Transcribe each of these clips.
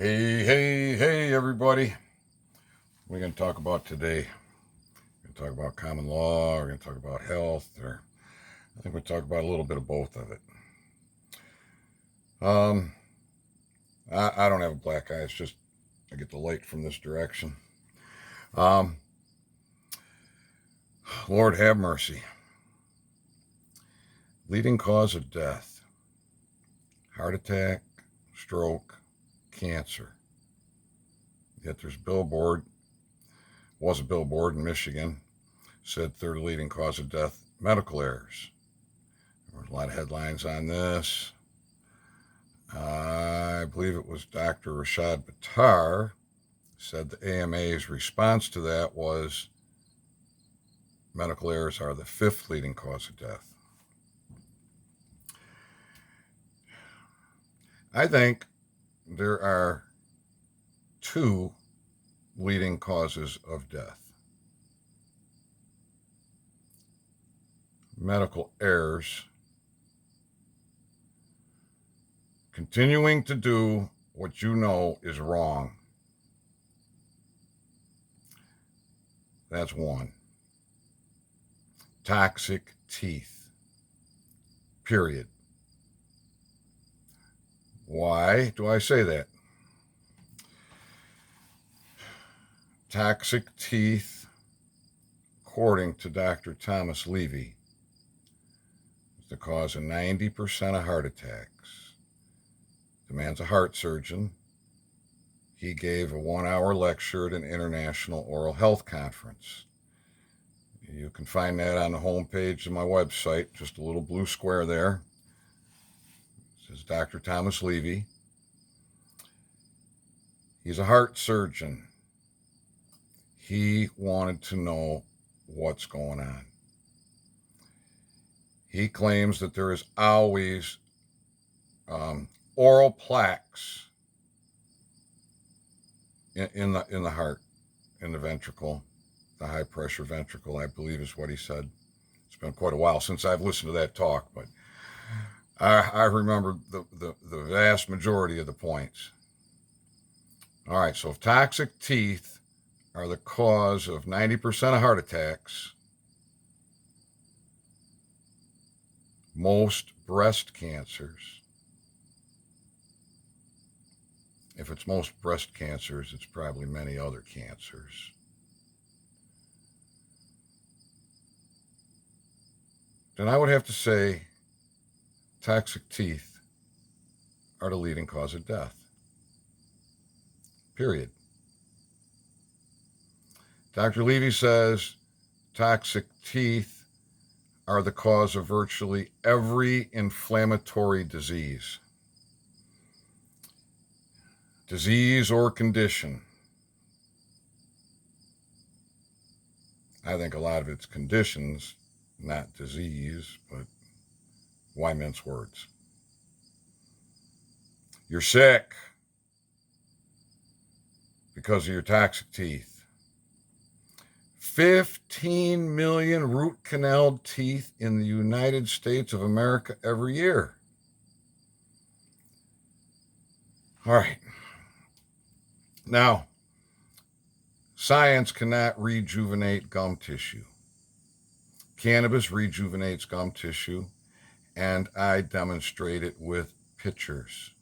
Hey, everybody. What are we going to talk about today? We're going to talk about common law, we're going to talk about health, or I think we'll talk about a little bit of both of it. Um, I don't have a black eye, it's just I get the light from this direction. Um, Lord have mercy. Leading cause of death: heart attack, stroke, cancer. Yet there's was a billboard in Michigan, said third leading cause of death, medical errors. There was a lot of headlines on this. I believe it was Dr. Rashad Buttar said the AMA's response to that was medical errors are the fifth leading cause of death. I think there are two leading causes of death: medical errors, continuing to do what you know is wrong. That's one. Toxic teeth. Period. Why do I say that? Toxic teeth, according to Dr. Thomas Levy, is the cause of 90% of heart attacks. The man's a heart surgeon. He gave a 1-hour lecture at an international oral health conference. You can find that on the homepage of my website, just a little blue square there. It says Dr. Thomas Levy. He's a heart surgeon. He wanted to know what's going on. He claims that there is always oral plaques in the heart, in the ventricle, the high pressure ventricle, I believe is what he said. It's been quite a while since I've listened to that talk, but I remember the vast majority of the points. All right, so if toxic teeth are the cause of 90% of heart attacks, most breast cancers, if it's most breast cancers, it's probably many other cancers. Then I would have to say toxic teeth are the leading cause of death. Period. Dr. Levy says toxic teeth are the cause of virtually every inflammatory disease. Disease or condition. I think a lot of it's conditions, not disease, but why mince words? You're sick because of your toxic teeth. 15 million root canal teeth in the United States of America every year. All right. Now, science cannot rejuvenate gum tissue. Cannabis rejuvenates gum tissue, and I demonstrate it with pictures.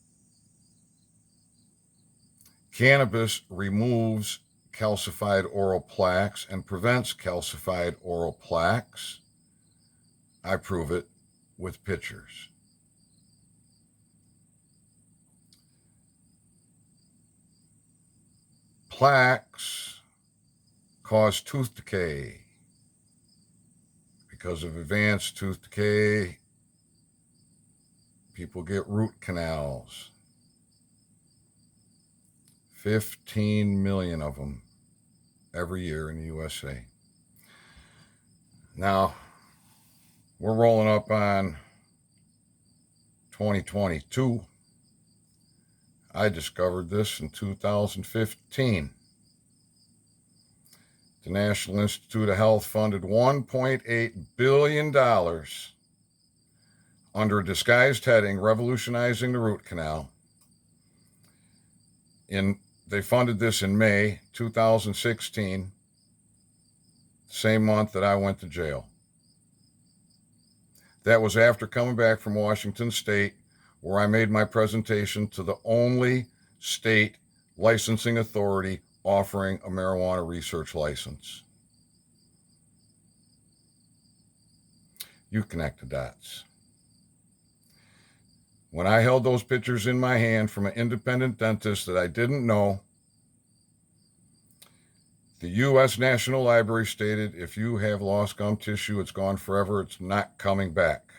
Cannabis removes calcified oral plaques and prevents calcified oral plaques. I prove it with pictures. Plaques cause tooth decay. Because of advanced tooth decay, people get root canals. 15 million of them every year in the USA. Now, we're rolling up on 2022. I discovered this in 2015. The National Institute of Health funded $1.8 billion under a disguised heading, Revolutionizing the Root Canal, They funded this in May 2016, same month that I went to jail. That was after coming back from Washington State, where I made my presentation to the only state licensing authority offering a marijuana research license. You connect the dots. When I held those pictures in my hand from an independent dentist that I didn't know, the U.S. National Library stated, if you have lost gum tissue, it's gone forever. It's not coming back.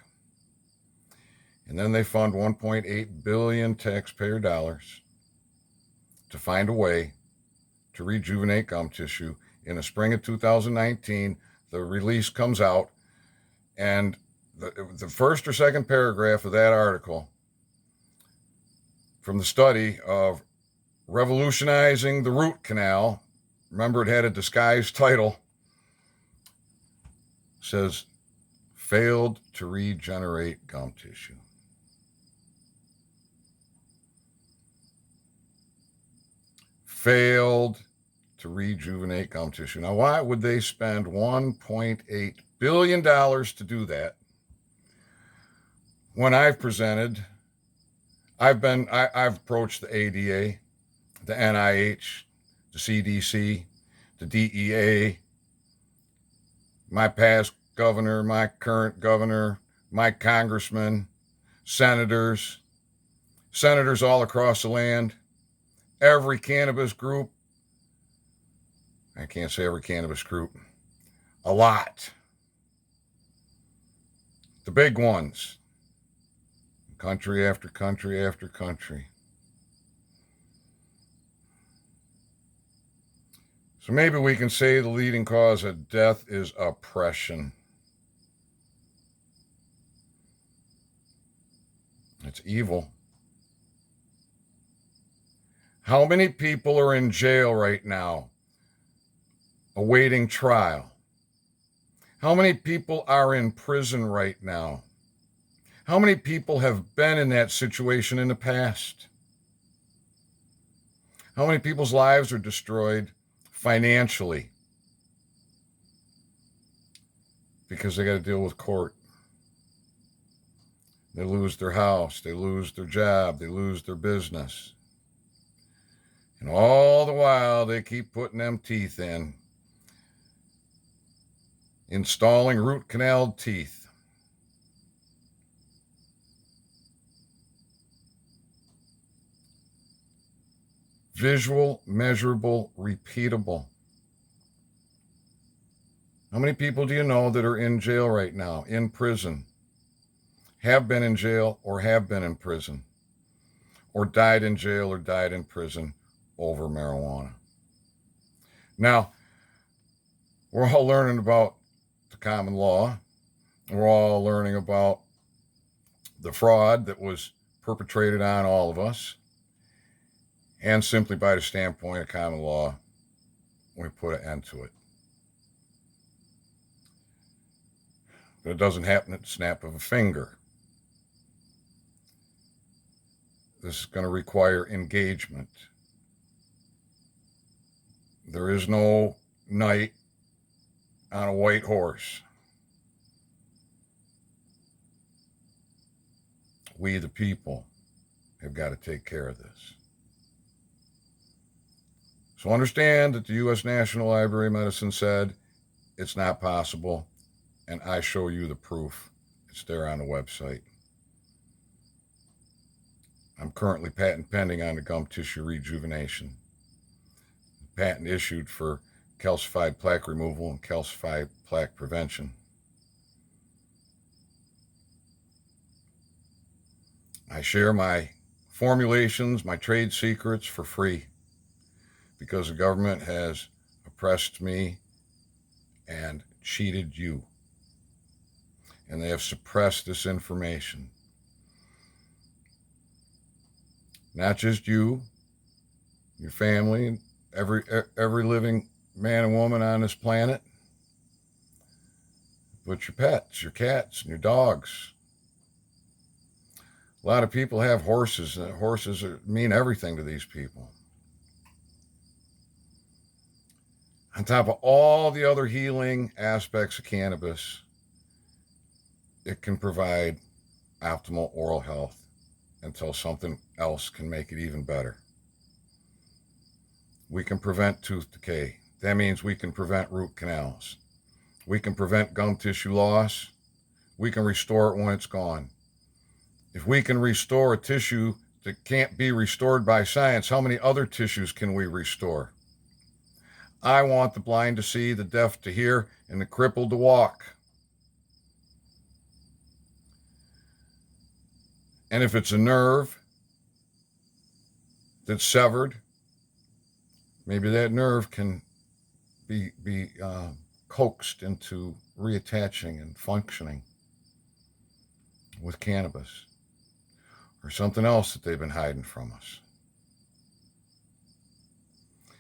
And then they fund 1.8 billion taxpayer dollars to find a way to rejuvenate gum tissue. In the spring of 2019, the release comes out, and the first or second paragraph of that article from the study of revolutionizing the root canal, remember it had a disguised title, says failed to regenerate gum tissue. Failed to rejuvenate gum tissue. Now, why would they spend $1.8 billion to do that when I've approached the ADA, the NIH, the CDC, the DEA, my past governor, my current governor, my congressmen, senators all across the land, every cannabis group. I can't say every cannabis group. A lot. The big ones. Country after country after country. So maybe we can say the leading cause of death is oppression. It's evil. How many people are in jail right now awaiting trial? How many people are in prison right now? How many people have been in that situation in the past? How many people's lives are destroyed financially because they got to deal with court? They lose their house, they lose their job, they lose their business. And all the while, they keep putting them teeth in, installing root canal teeth. Visual, measurable, repeatable. How many people do you know that are in jail right now, in prison, have been in jail or have been in prison, or died in jail or died in prison over marijuana? Now, we're all learning about the common law. We're all learning about the fraud that was perpetrated on all of us. And simply by the standpoint of common law, we put an end to it. But it doesn't happen at the snap of a finger. This is going to require engagement. There is no knight on a white horse. We, the people, have got to take care of this. So understand that the U.S. National Library of Medicine said it's not possible, and I show you the proof. It's there on the website. I'm currently patent pending on the gum tissue rejuvenation. Patent issued for calcified plaque removal and calcified plaque prevention. I share my formulations, my trade secrets for free because the government has oppressed me and cheated you. And they have suppressed this information. Not just you, your family, and every living man and woman on this planet, but your pets, your cats, and your dogs. A lot of people have horses, and horses mean everything to these people. On top of all the other healing aspects of cannabis, it can provide optimal oral health until something else can make it even better. We can prevent tooth decay. That means we can prevent root canals. We can prevent gum tissue loss. We can restore it when it's gone. If we can restore a tissue that can't be restored by science, how many other tissues can we restore? I want the blind to see, the deaf to hear, and the crippled to walk. And if it's a nerve that's severed, maybe that nerve can be coaxed into reattaching and functioning with cannabis or something else that they've been hiding from us.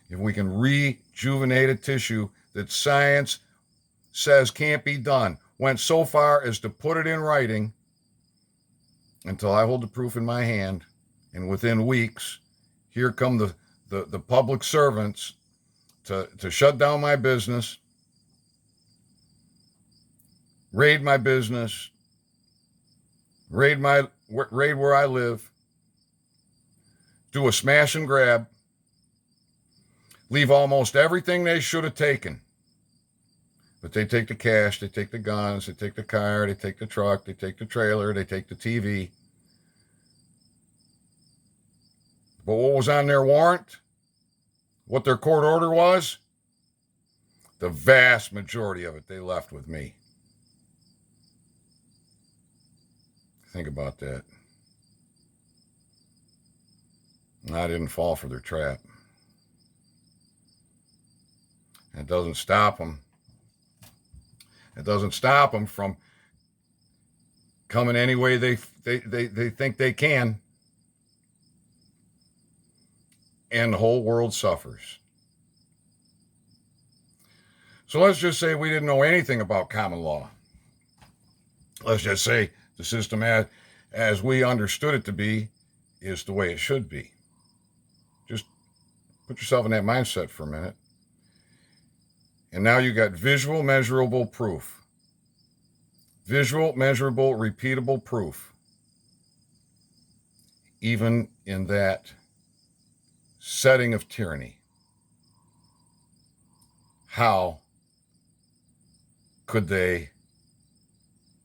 If we can rejuvenate a tissue that science says can't be done, went so far as to put it in writing until I hold the proof in my hand, and within weeks, here come the public servants to shut down my business, raid my business, raid where I live, do a smash and grab, leave almost everything they should have taken. But they take the cash, they take the guns, they take the car, they take the truck, they take the trailer, they take the TV. But what was on their warrant? What their court order was? The vast majority of it they left with me. Think about that. I didn't fall for their trap. It doesn't stop them. It doesn't stop them from coming any way they think they can. And the whole world suffers. So let's just say we didn't know anything about common law. Let's just say the system as we understood it to be is the way it should be. Just put yourself in that mindset for a minute. And now you got visual, measurable proof. Visual, measurable, repeatable proof. Even in that setting of tyranny. How could they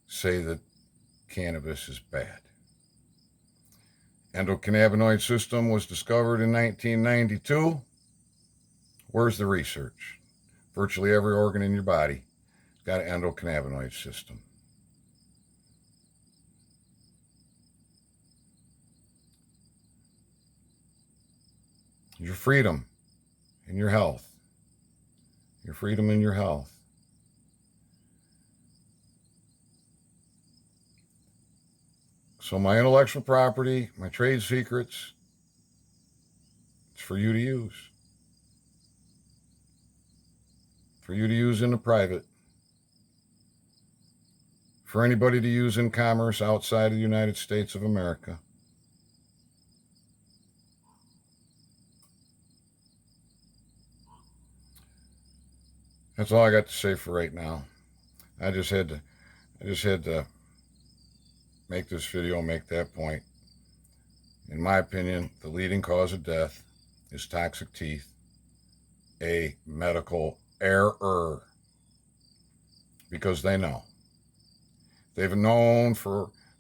say that cannabis is bad? Endocannabinoid system was discovered in 1992. Where's the research? Virtually every organ in your body has got an endocannabinoid system. Your freedom and your health. Your freedom and your health. So my intellectual property, my trade secrets, it's for you to use. For you to use in the private. For anybody to use in commerce outside of the United States of America. That's all I got to say for right now. I just had to make this video, make that point. In my opinion, the leading cause of death is toxic teeth, a medical error, because they know. They've known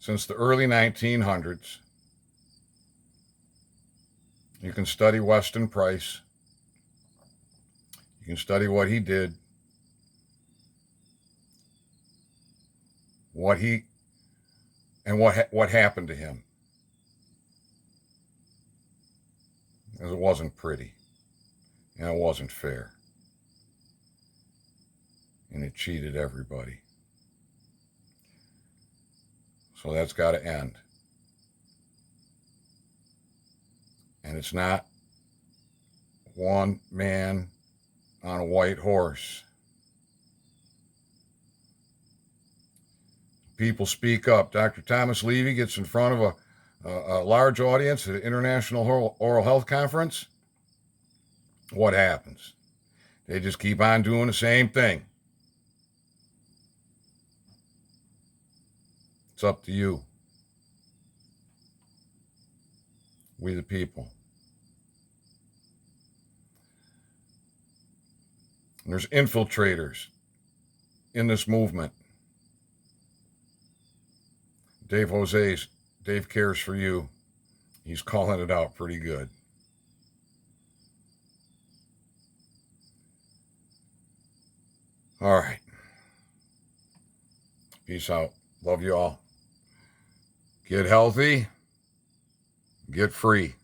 since the early 1900s. You can study Weston Price. You can study what he did, what happened to him. Because it wasn't pretty, and it wasn't fair. And it cheated everybody. So that's got to end. And it's not one man on a white horse. People speak up. Dr. Thomas Levy gets in front of a large audience at an international oral health conference. What happens? They just keep on doing the same thing. It's up to you. We the people. And there's infiltrators in this movement. Dave cares for you. He's calling it out pretty good. All right. Peace out. Love you all. Get healthy. Get free.